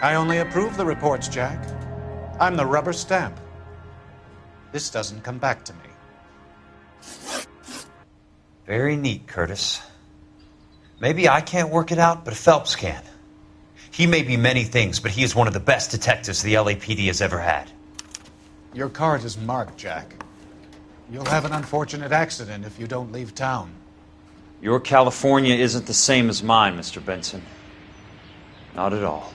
I only approve the reports, Jack. I'm the rubber stamp. This doesn't come back to me. Very neat, Curtis. Maybe I can't work it out, but Phelps can. He may be many things, but he is one of the best detectives the LAPD has ever had. Your card is marked, Jack. You'll have an unfortunate accident if you don't leave town. Your California isn't the same as mine, Mr. Benson. Not at all.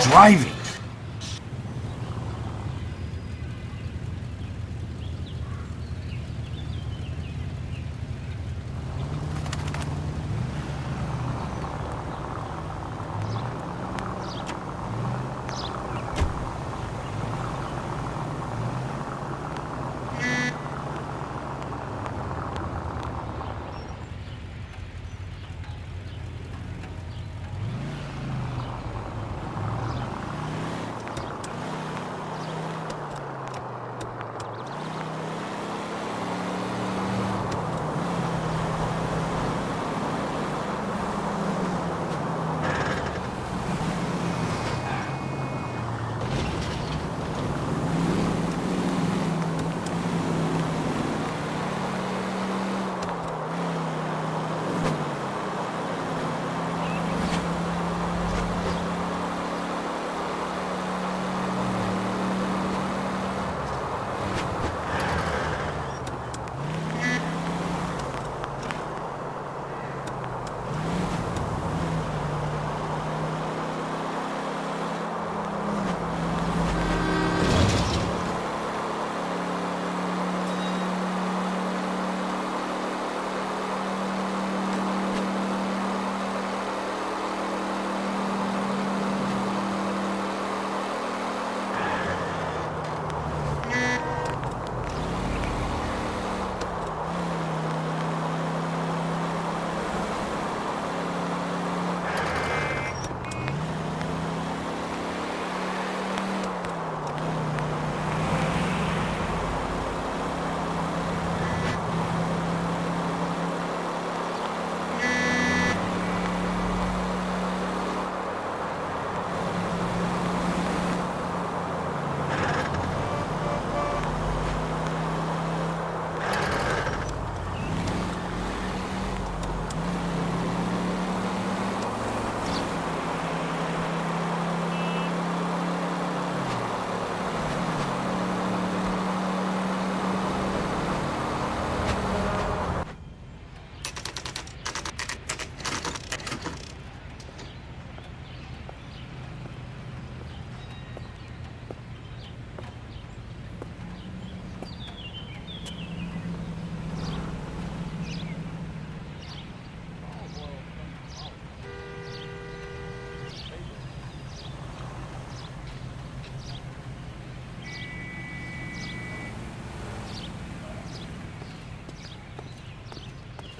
Driving.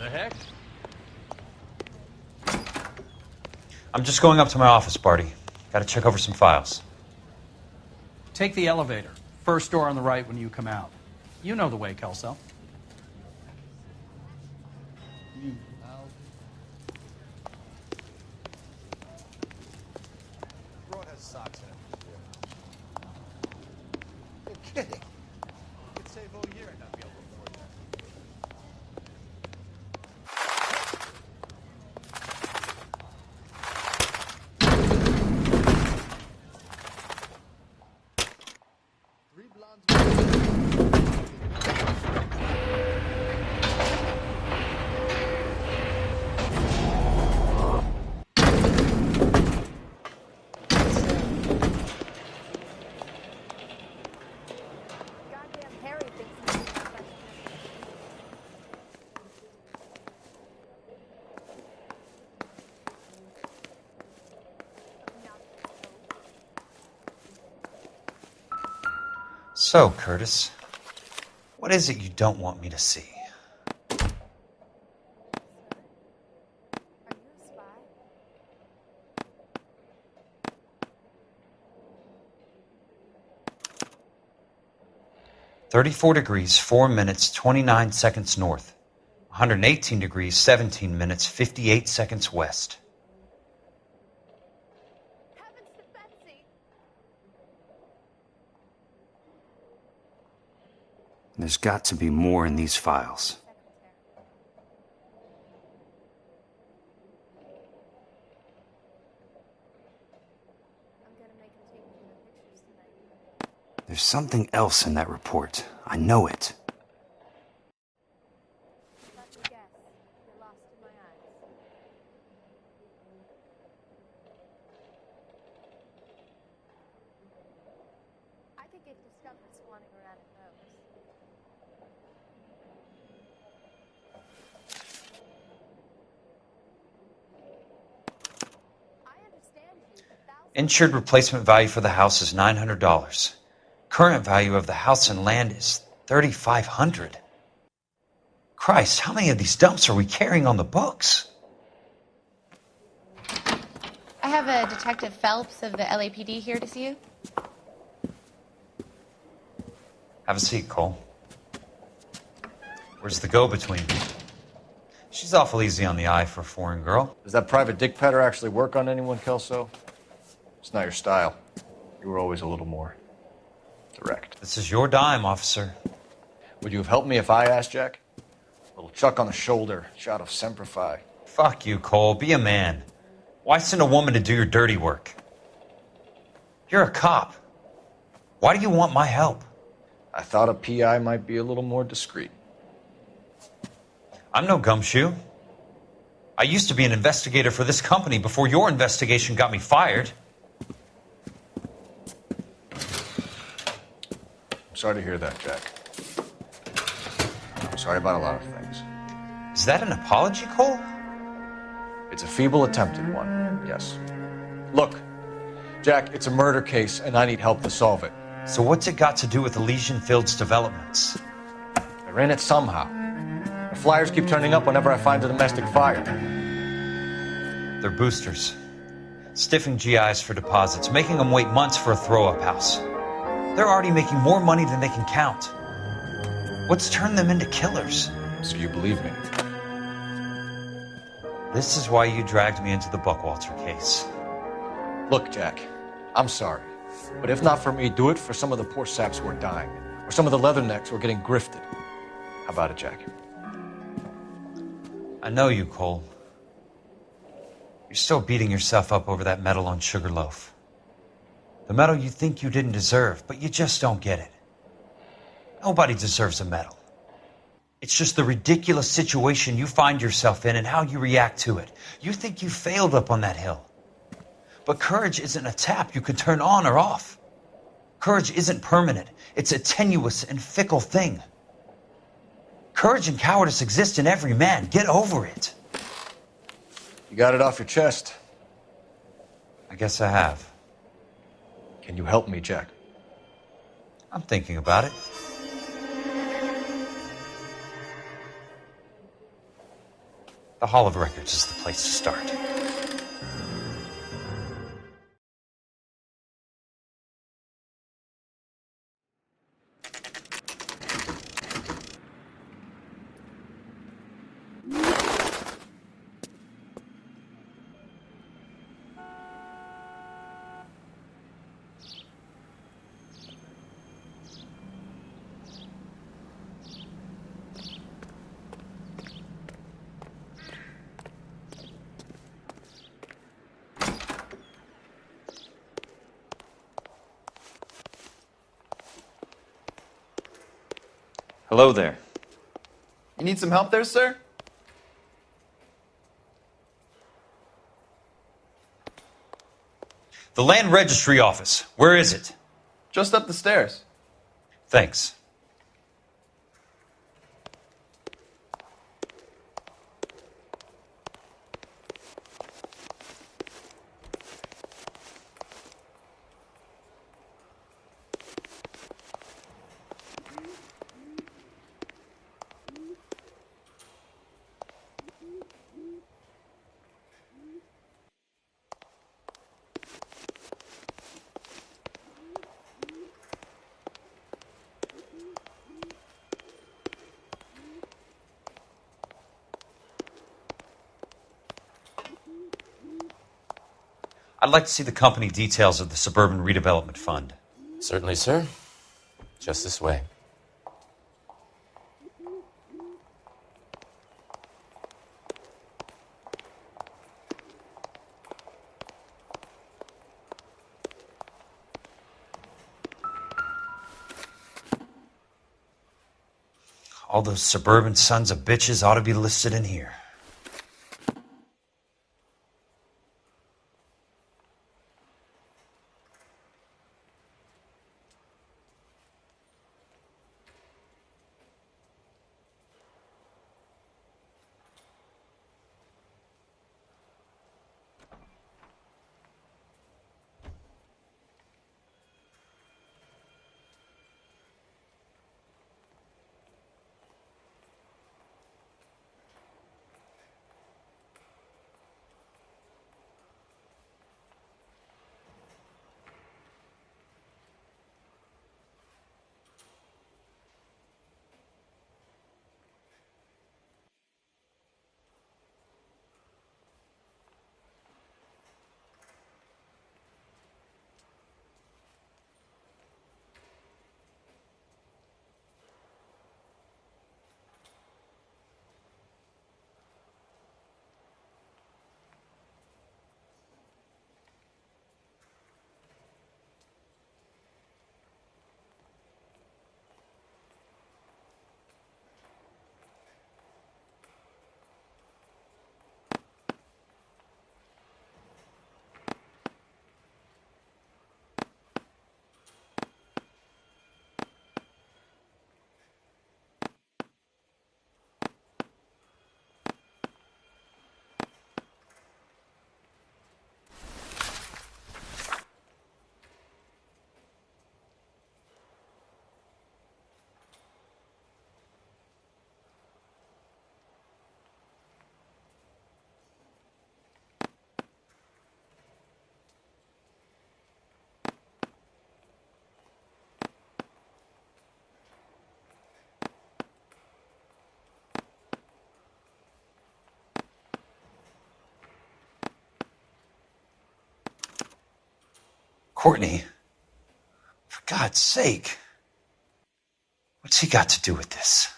The heck? I'm just going up to my office, Barty. Gotta check over some files. Take the elevator. First door on the right when you come out. You know the way, Kelso. Brought his socks in. You're kidding. So, Curtis, what is it you don't want me to see? Are you a spy? 34 degrees, 4 minutes, 29 seconds north. 118 degrees, 17 minutes, 58 seconds west. Heavens to Betsy! There's got to be more in these files. I'm gonna make him take me to the pictures tonight. There's something else in that report. I know it. Let me guess. You're lost in my eyes. I could get discovered swanning around in those. I understand you, but thousands... Insured replacement value for the house is $900. Current value of the house and land is $3,500. Christ, how many of these dumps are we carrying on the books? I have a Detective Phelps of the LAPD here to see you. Have a seat, Cole. Where's the go-between? She's awful easy on the eye for a foreign girl. Does that private dick petter actually work on anyone, Kelso? It's not your style. You were always a little more direct. This is your dime, officer. Would you have helped me if I asked, Jack? A little chuck on the shoulder, shot of Semper Fi. Fuck you, Cole. Be a man. Why send a woman to do your dirty work? You're a cop. Why do you want my help? I thought a PI might be a little more discreet. I'm no gumshoe. I used to be an investigator for this company before your investigation got me fired. I'm sorry to hear that, Jack. I'm sorry about a lot of things. Is that an apology, Cole? It's a feeble attempt at one, yes. Look, Jack, it's a murder case, and I need help to solve it. So what's it got to do with Elysian Fields developments? They're in it somehow. The flyers keep turning up whenever I find a domestic fire. They're boosters. Stiffing GIs for deposits, making them wait months for a throw-up house. They're already making more money than they can count. What's turned them into killers? So you believe me? This is why you dragged me into the Buckwalter case. Look, Jack, I'm sorry. But if not for me, do it for some of the poor saps who are dying. Or some of the leathernecks who are getting grifted. How about it, Jack? I know you, Cole. You're still beating yourself up over that medal on Sugarloaf. The medal you think you didn't deserve, but you just don't get it. Nobody deserves a medal. It's just the ridiculous situation you find yourself in and how you react to it. You think you failed up on that hill. But courage isn't a tap you can turn on or off. Courage isn't permanent. It's a tenuous and fickle thing. Courage and cowardice exist in every man. Get over it. You got it off your chest. I guess I have. Can you help me, Jack? I'm thinking about it. The Hall of Records is the place to start. Hello there. You need some help there, sir? The Land Registry Office. Where is it? Just up the stairs. Thanks. I'd like to see the company details of the Suburban Redevelopment Fund. Certainly, sir. Just this way. All those suburban sons of bitches ought to be listed in here. Courtney, for God's sake, what's he got to do with this?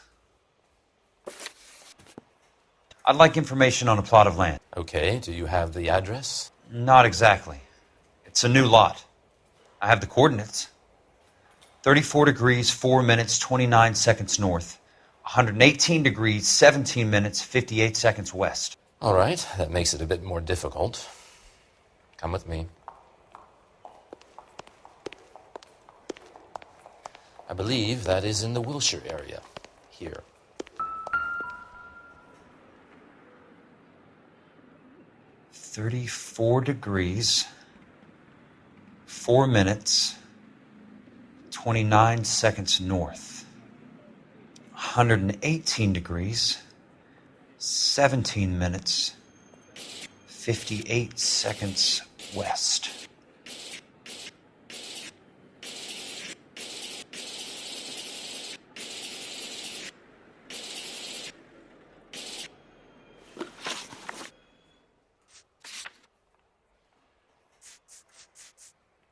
I'd like information on a plot of land. Okay, do you have the address? Not exactly. It's a new lot. I have the coordinates. 34 degrees, 4 minutes, 29 seconds north. 118 degrees, 17 minutes, 58 seconds west. All right, that makes it a bit more difficult. Come with me. I believe that is in the Wilshire area. Here. "34 degrees, 4 minutes, 29 seconds north. 118 degrees, 17 minutes, 58 seconds west."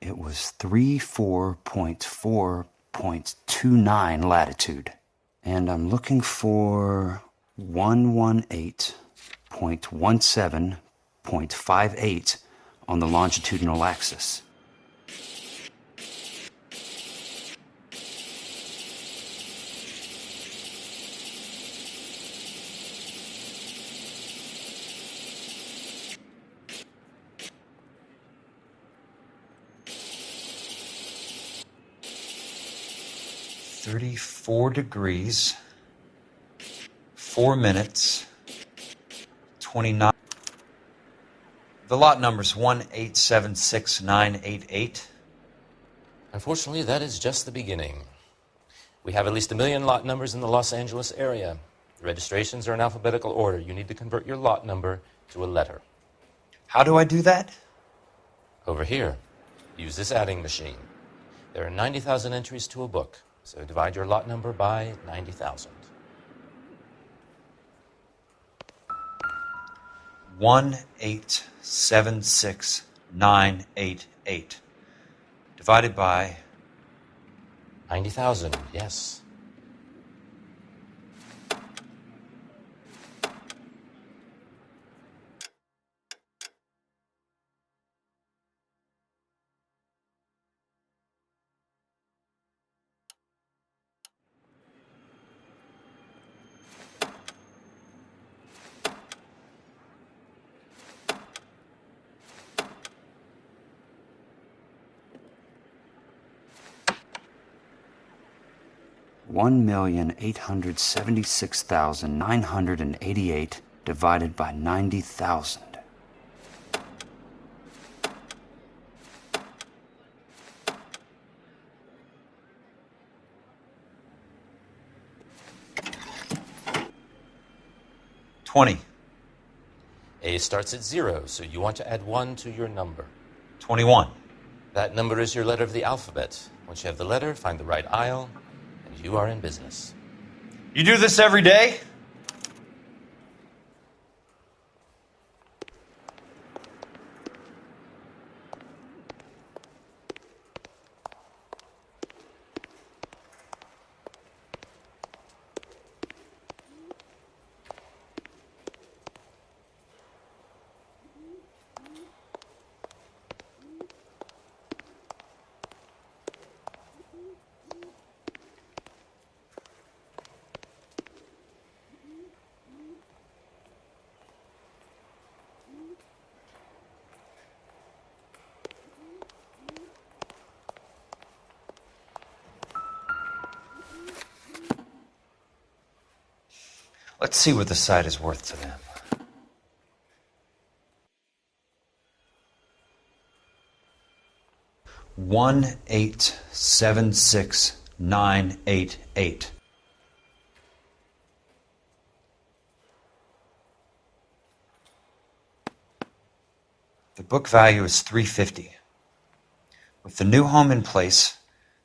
It was 34.4.29 latitude. And I'm looking for 118.17.58 on the longitudinal axis. 34 degrees, 4 minutes, 29. The lot number's 1876988. Unfortunately, that is just the beginning. We have at least 1 million lot numbers in the Los Angeles area. The registrations are in alphabetical order. You need to convert your lot number to a letter. How do I do that? Over here, use this adding machine. There are 90,000 entries to a book, so divide your lot number by 90,000. 1876988 divided by 90,000, yes. $1,876,988 divided by 90,000. $20. A starts at 0, so you want to add 1 to your number. 21. That number is your letter of the alphabet. Once you have the letter, find the right aisle, and you are in business. You do this every day? Let's see what the site is worth to them. $1,876,988. The book value is $350. With the new home in place,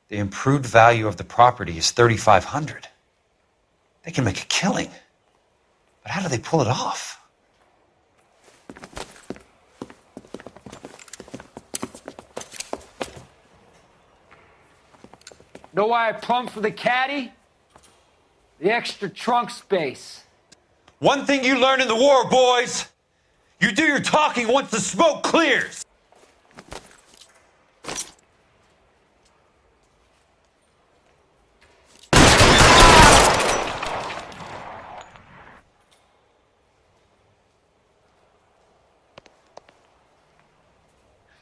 the improved value of the property is $3,500. They can make a killing. But how do they pull it off? Know why I plumbed for the caddy? The extra trunk space. One thing you learn in the war, boys. You do your talking once the smoke clears.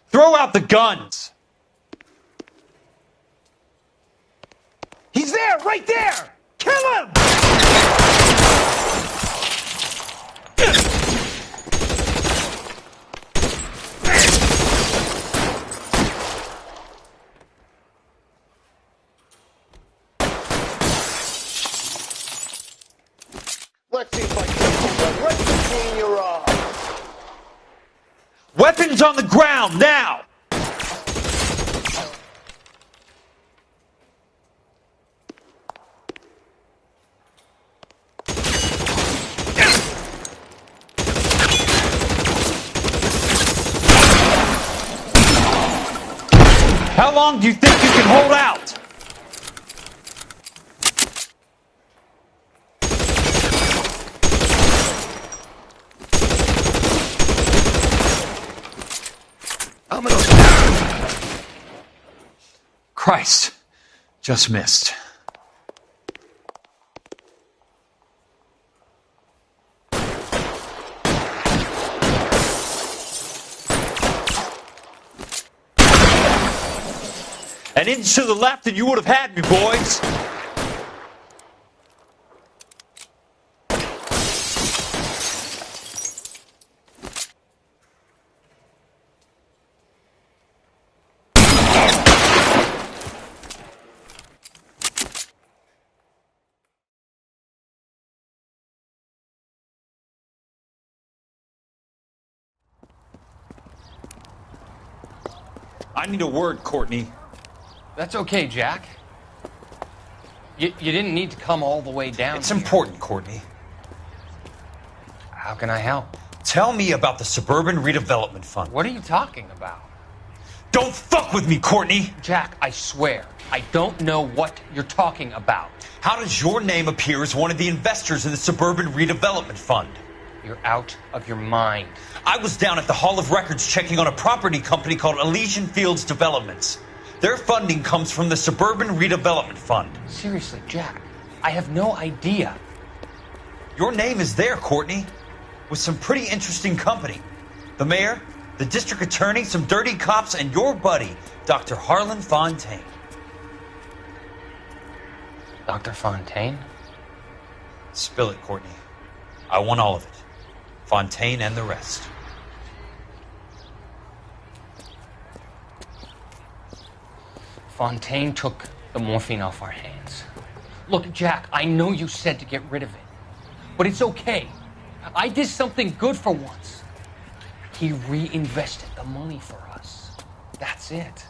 Throw out the guns! He's there, right there! Kill him! Let's see if I can get you right between your eyes. Weapons on the ground, now! How long do you think you can hold out? Christ, just missed. An inch to the left and you would have had me, boys. I need a word, Courtney. That's okay, Jack. You didn't need to come all the way down. It's important, Courtney. How can I help? Tell me about the Suburban Redevelopment Fund. What are you talking about? Don't fuck with me, Courtney! Jack, I swear, I don't know what you're talking about. How does your name appear as one of the investors in the Suburban Redevelopment Fund? You're out of your mind. I was down at the Hall of Records checking on a property company called Elysian Fields Developments. Their funding comes from the Suburban Redevelopment Fund. Seriously, Jack, I have no idea. Your name is there, Courtney, with some pretty interesting company. The mayor, the district attorney, some dirty cops, and your buddy, Dr. Harlan Fontaine. Dr. Fontaine? Spill it, Courtney. I want all of it. Fontaine and the rest. Fontaine took the morphine off our hands. Look, Jack, I know you said to get rid of it, but it's okay. I did something good for once. He reinvested the money for us. That's it.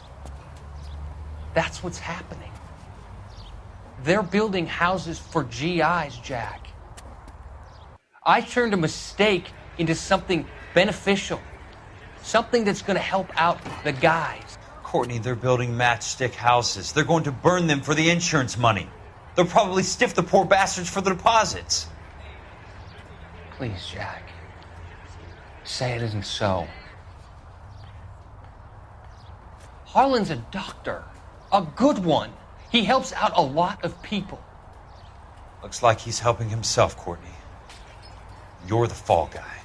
That's what's happening. They're building houses for GIs, Jack. I turned a mistake into something beneficial. Something that's going to help out the guys. Courtney, they're building matchstick houses. They're going to burn them for the insurance money. They'll probably stiff the poor bastards for the deposits. Please, Jack. Say it isn't so. Harlan's a doctor. A good one. He helps out a lot of people. Looks like he's helping himself, Courtney. You're the fall guy.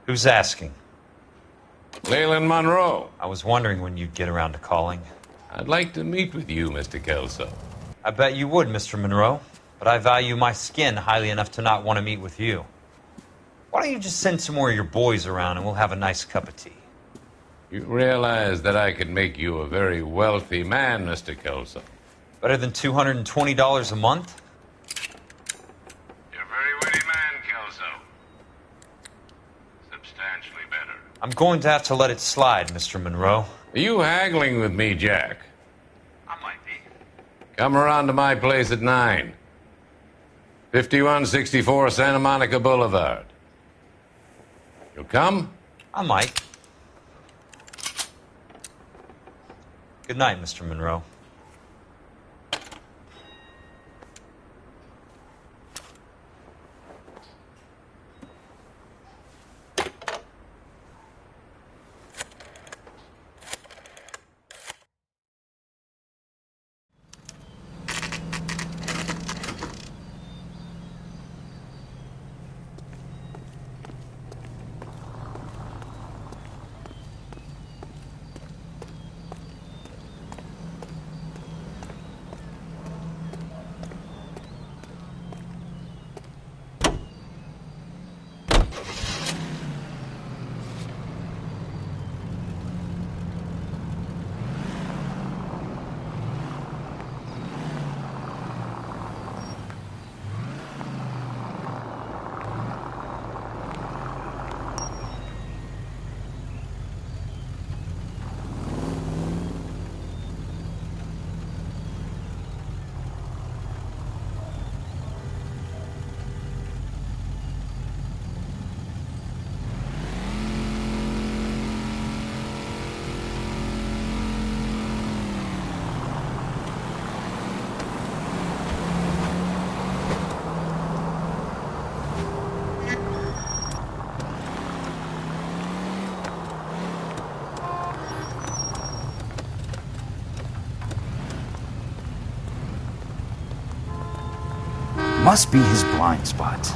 Who's asking? Leyland Monroe. I was wondering when you'd get around to calling. I'd like to meet with you, Mr. Kelso. I bet you would, Mr. Monroe. But I value my skin highly enough to not want to meet with you. Why don't you just send some more of your boys around and we'll have a nice cup of tea? You realize that I could make you a very wealthy man, Mr. Kelso. Better than $220 a month? You're a very witty man, Kelso. Substantially better. I'm going to have to let it slide, Mr. Monroe. Are you haggling with me, Jack? I might be. Come around to my place at 9. 5164 Santa Monica Boulevard. You'll come? I might. Good night, Mr. Monroe. Must be his blind spot.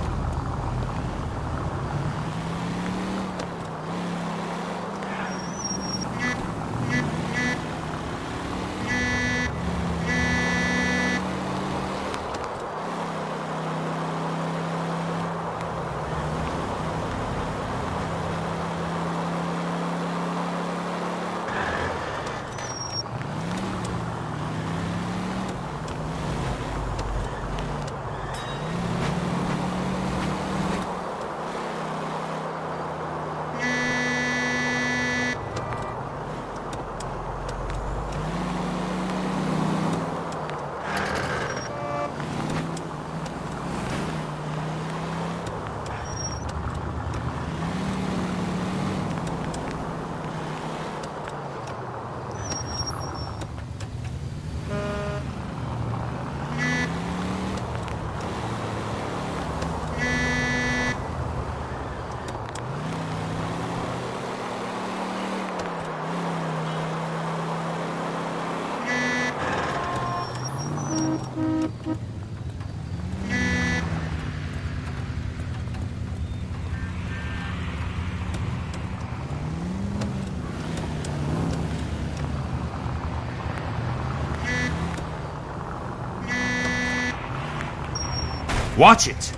Watch it!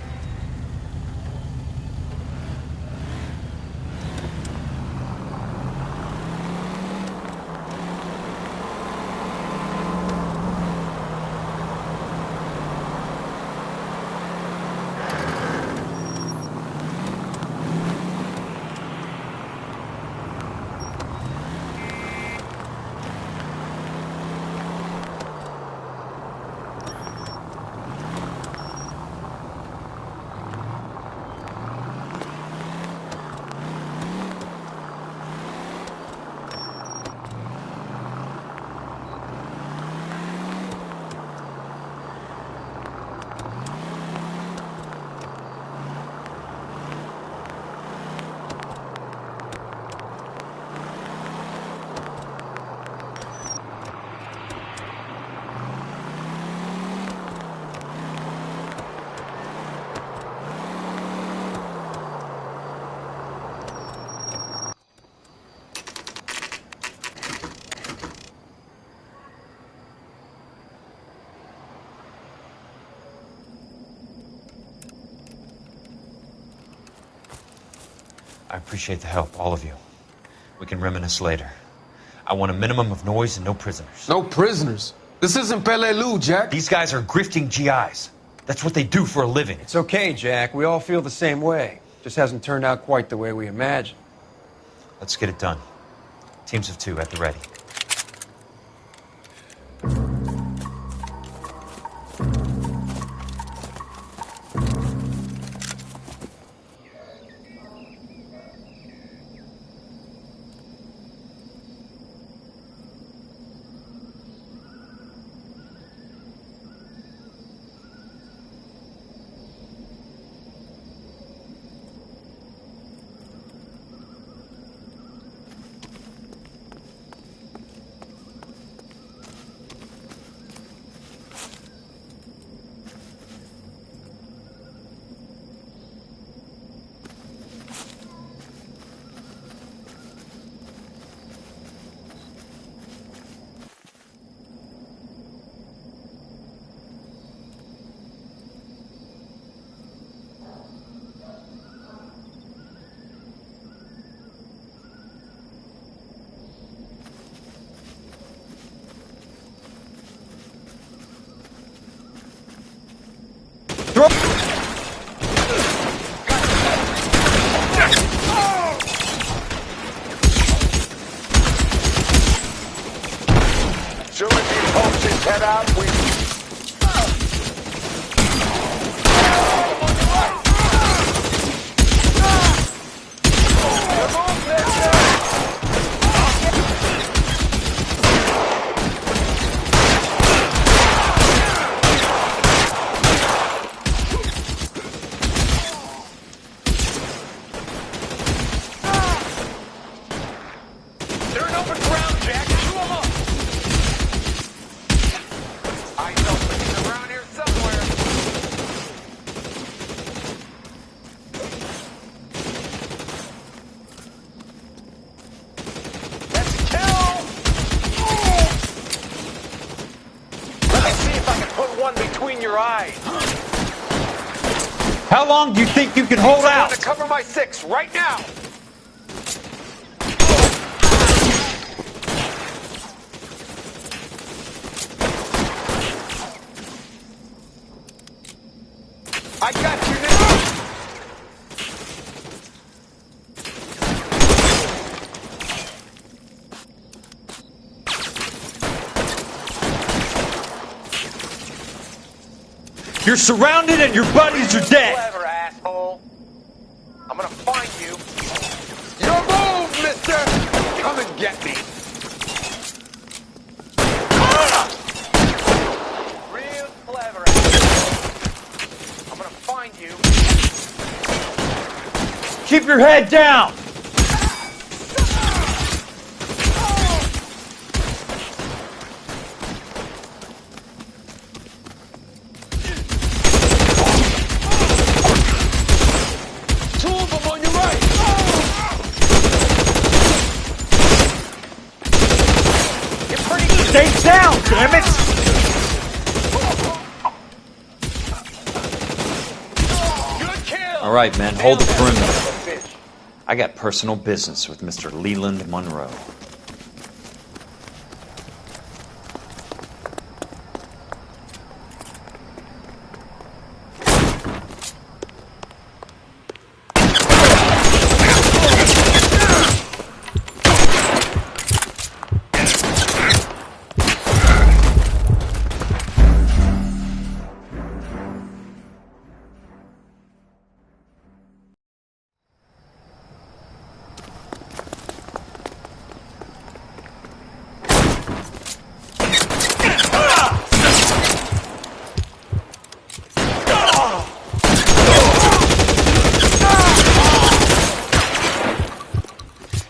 I appreciate the help, all of you. We can reminisce later. I want a minimum of noise and no prisoners. No prisoners? This isn't Peleliu, Jack. These guys are grifting GIs. That's what they do for a living. It's okay, Jack. We all feel the same way. Just hasn't turned out quite the way we imagined. Let's get it done. Teams of 2 at the ready. Soon as the Approaches head out, we... They're in open ground, Jack. Chew 'em up. I know, but he's around here somewhere. Let's kill! Let me see if I can put one between your eyes. How long do you think you can hold Someone out? to cover my 6 right now. I got you now. You're surrounded and your buddies are dead. Clever, asshole. I'm gonna find you. Your move, mister! Come and get me. Real clever, asshole. I'm gonna find you. Keep your head down. Two of them on your right. You're pretty good. Stay down, damn it! Good kill. All right, men, hold the perimeter. I got personal business with Mr. Leland Monroe.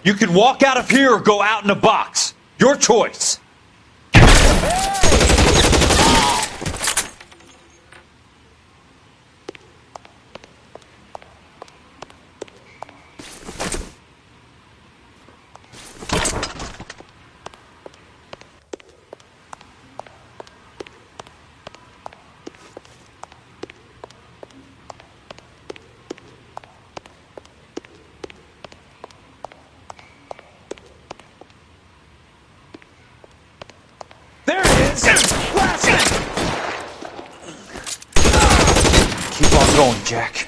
You can walk out of here or go out in a box. Your choice. Keep on going, Jack.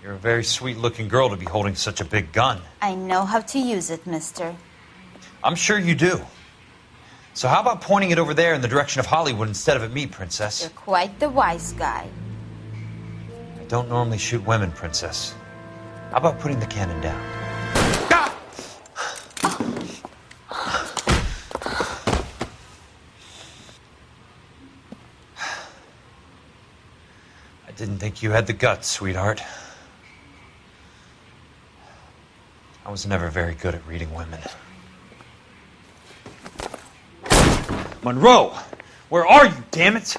You're a very sweet-looking girl to be holding such a big gun. I know how to use it, mister. I'm sure you do. So how about pointing it over there in the direction of Hollywood instead of at me, Princess? You're quite the wise guy. I don't normally shoot women, Princess. How about putting the cannon down? I didn't think you had the guts, sweetheart. I was never very good at reading women. Monroe! Where are you, damn it?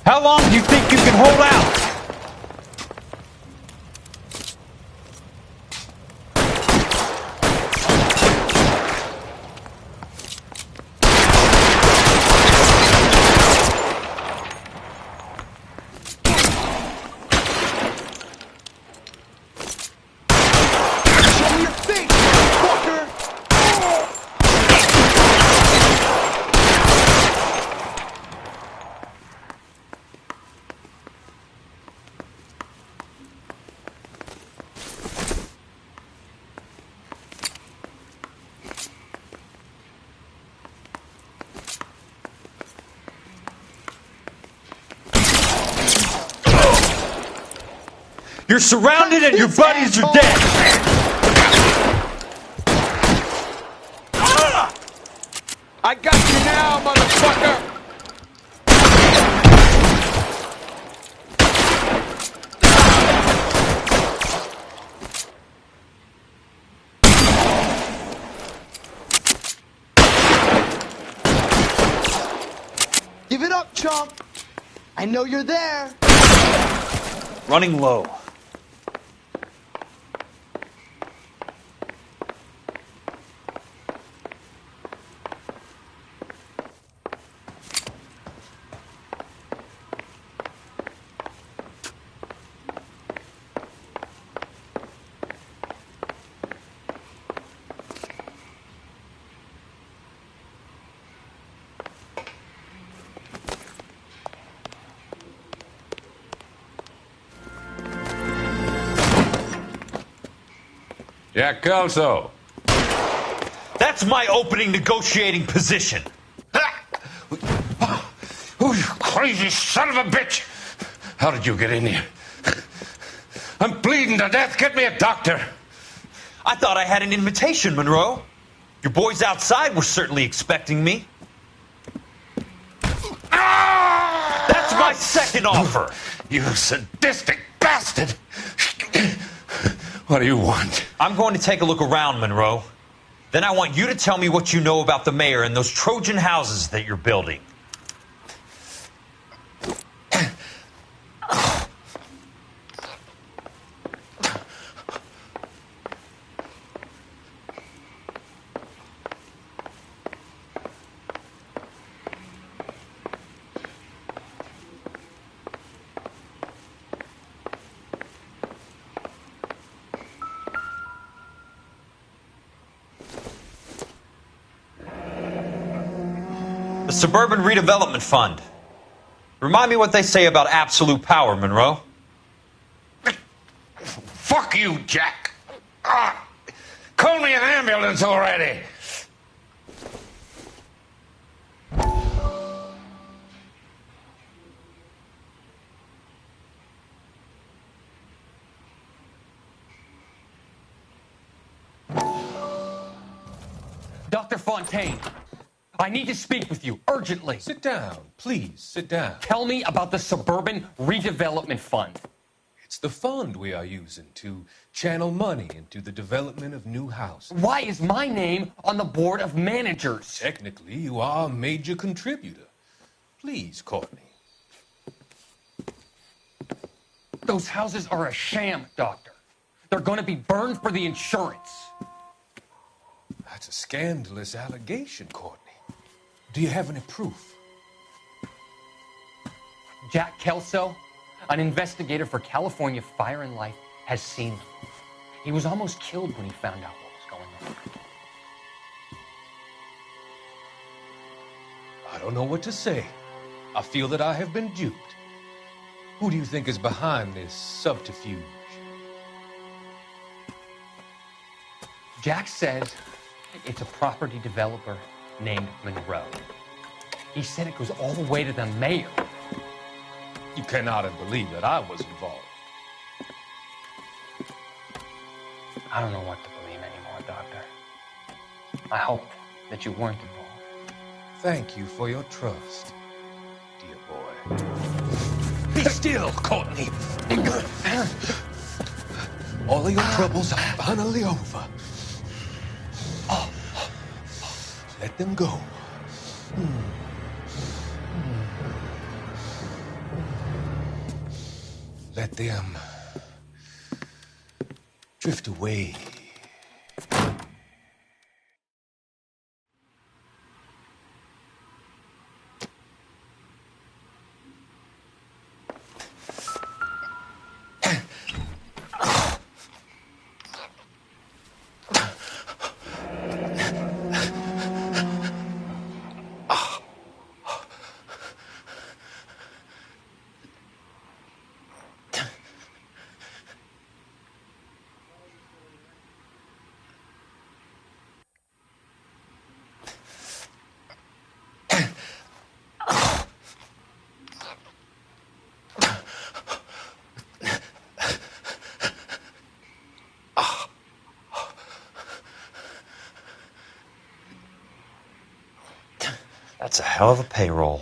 How long do you think you can hold out? You're surrounded and your buddies are dead! I got you now, motherfucker! Give it up, chump! I know you're there! Running low. Jack Kelso. That's my opening negotiating position. Oh, you crazy son of a bitch! How did you get in here? I'm bleeding to death. Get me a doctor. I thought I had an invitation, Monroe. Your boys outside were certainly expecting me. That's my second offer. You sadistic bastard! What do you want? I'm going to take a look around, Monroe. Then I want you to tell me what you know about the mayor and those Trojan houses that you're building. The Suburban Redevelopment Fund. Remind me what they say about absolute power, Monroe. Fuck you, Jack. Call me an ambulance already. Dr. Fontaine, I need to speak with you urgently. Sit down. Please, sit down. Tell me about the Suburban Redevelopment Fund. It's the fund we are using to channel money into the development of new houses. Why is my name on the board of managers? Technically, you are a major contributor. Please, Courtney. Those houses are a sham, Doctor. They're going to be burned for the insurance. That's a scandalous allegation, Courtney. Do you have any proof? Jack Kelso, an investigator for California Fire and Life, has seen them. He was almost killed when he found out what was going on. I don't know what to say. I feel that I have been duped. Who do you think is behind this subterfuge? Jack says it's a property developer named Monroe. He said it goes all the way to the mayor. You cannot have believed that I was involved. I don't know what to believe anymore, Doctor. I hoped that you weren't involved. Thank you for your trust, dear boy. Be still, Courtney. All of your troubles are finally over. Let them go. Let them drift away. That's a hell of a payroll.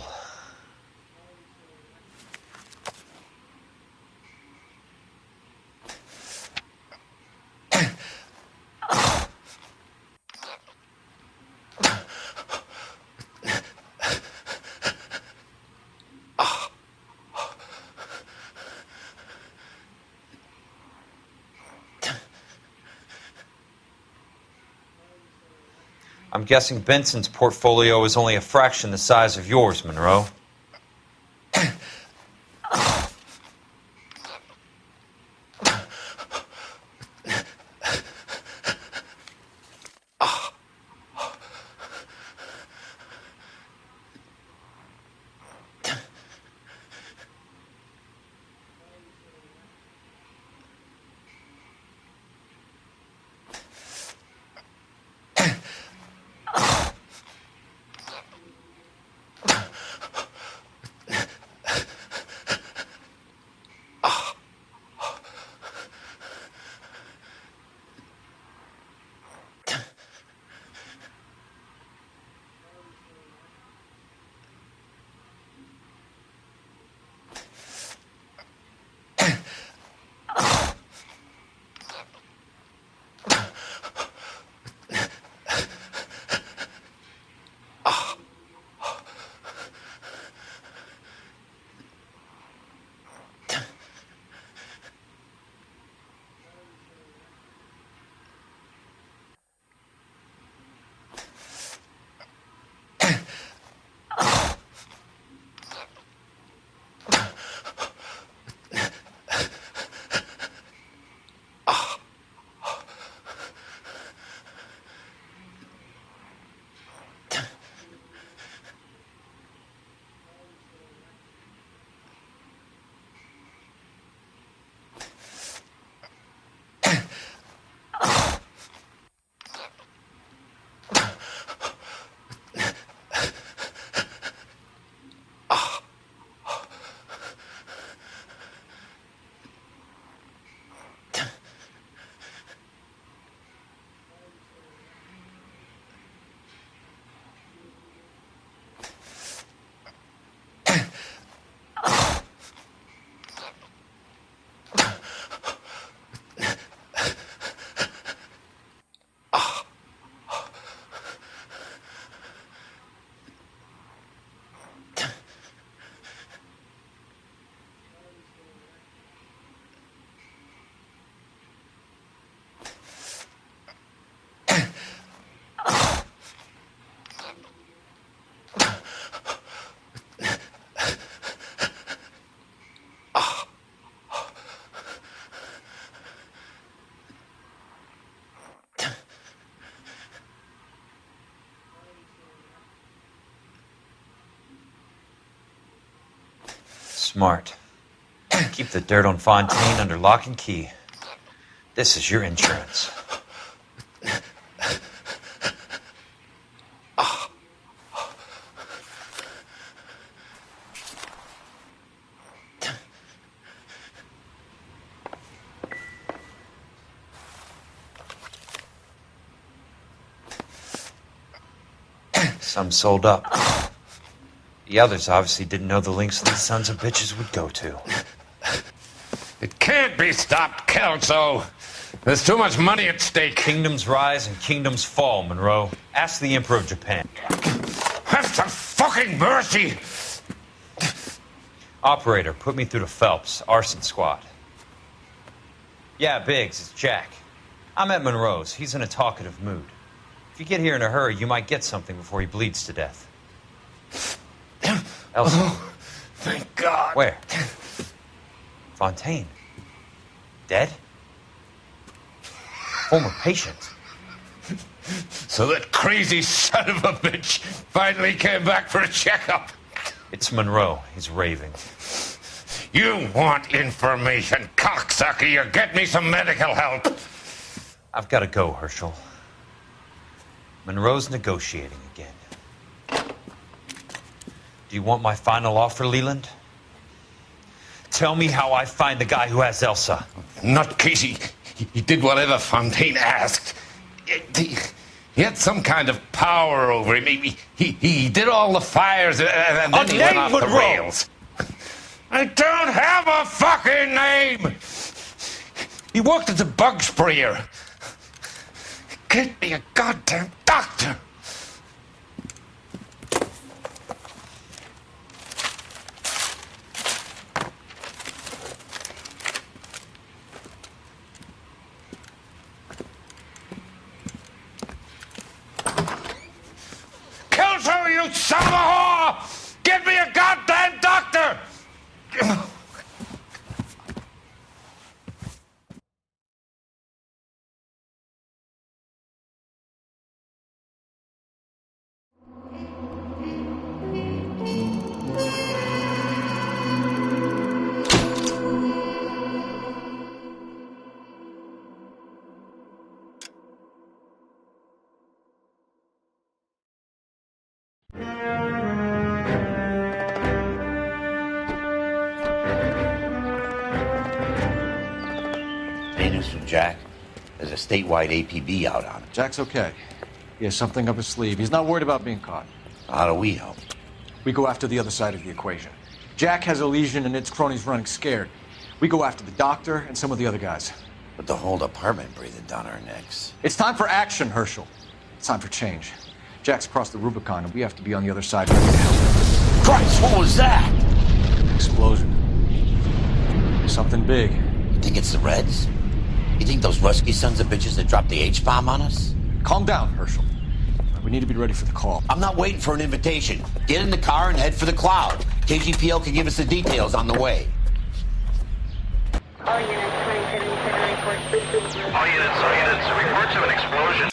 I'm guessing Benson's portfolio is only a fraction the size of yours, Monroe. Smart. Keep the dirt on Fontaine under lock and key. This is your insurance. Some sold up. The others obviously didn't know the lengths these sons of bitches would go to. It can't be stopped, Kelso. There's too much money at stake. Kingdoms rise and kingdoms fall, Monroe. Ask the Emperor of Japan. Have some fucking mercy! Operator, put me through to Phelps, arson squad. Yeah, Biggs, it's Jack. I'm at Monroe's. He's in a talkative mood. If you get here in a hurry, you might get something before he bleeds to death. Elsa. Oh, thank God. Where? Fontaine. Dead? Former patient. So that crazy son of a bitch finally came back for a checkup. It's Monroe. He's raving. You want information, cocksucker. You get me some medical help. I've got to go, Herschel. Monroe's negotiating again. Do you want my final offer, Leland? Tell me how I find the guy who has Elsa. Not Casey. He did whatever Fontaine asked. He had some kind of power over him. He did all the fires and then he went off the rails. I don't have a fucking name! He worked as a bug sprayer. Get me a goddamn doctor! Kelso, you son of a whore! Get me a goddamn doctor! News from Jack. There's a statewide APB out on him. Jack's okay. He has something up his sleeve. He's not worried about being caught. How do we help? We go after the other side of the equation. Jack has a legion and its cronies running scared. We go after the doctor and some of the other guys. But the whole department breathing down our necks. It's time for action, Herschel. It's time for change. Jack's crossed the Rubicon, and we have to be on the other side ready to help him. Christ, what was that? Explosion. Something big. You think it's the Reds? You think those Rusky sons of bitches that dropped the H-bomb on us? Calm down, Herschel. We need to be ready for the call. I'm not waiting for an invitation. Get in the car and head for the cloud. KGPL can give us the details on the way. All units, reports of an explosion.